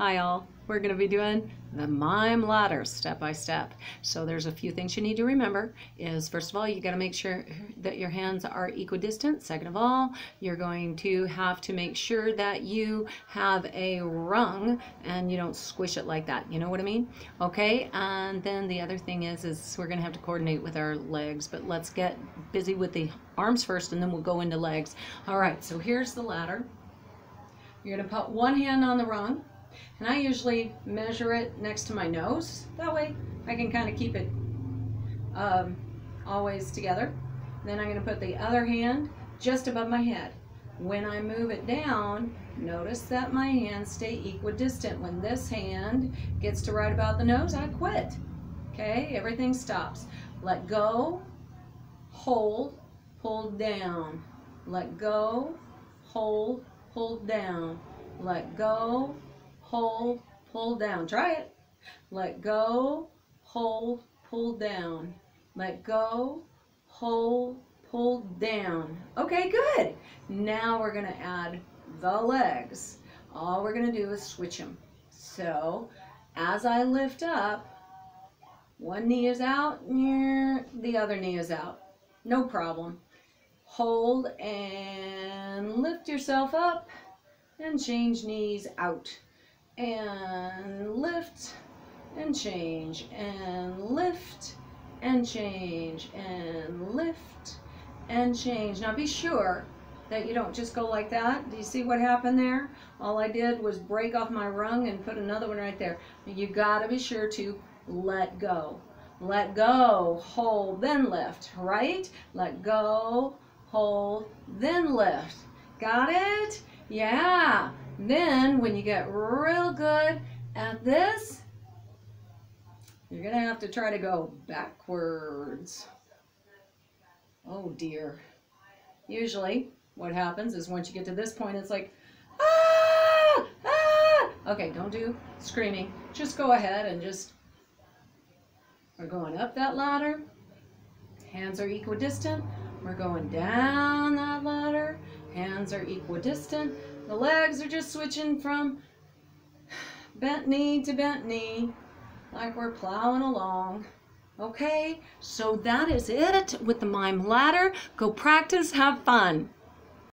Hi all, we're going to be doing the mime ladder step by step. So there's a few things you need to remember is first of all, you got to make sure that your hands are equidistant. Second of all, you're going to have to make sure that you have a rung and you don't squish it like that. You know what I mean? Okay, and then the other thing is we're going to have to coordinate with our legs, but let's get busy with the arms first and then we'll go into legs. All right, so here's the ladder. You're going to put one hand on the rung. And I usually measure it next to my nose. That way I can kind of keep it always together. Then I'm going to put the other hand just above my head. When I move it down, notice that my hands stay equidistant. When this hand gets to right about the nose, I quit. Okay, everything stops. Let go, hold, pull down. Let go, hold, pull down. Let go, hold, pull down. Try it. Let go, hold, pull down. Let go, hold, pull down. Okay, good. Now we're going to add the legs. All we're going to do is switch them. So as I lift up, one knee is out, the other knee is out. No problem. Hold and lift yourself up and change knees out. And lift and change and lift and change and lift and change. Now be sure that you don't just go like that. Do you see what happened there? All I did was break off my rung and put another one right there. You gotta be sure to let go. Let go, hold, then lift, right? Let go, hold, then lift. Got it? Yeah. Then when you get real good at this, you're going to have to try to go backwards. Oh dear. Usually what happens is once you get to this point, it's like, ah, ah. Okay, don't do screaming. Just go ahead and we're going up that ladder. Hands are equidistant. We're going down that ladder. Hands are equidistant. The legs are just switching from bent knee to bent knee, like we're plowing along. Okay, so that is it with the mime ladder. Go practice, have fun.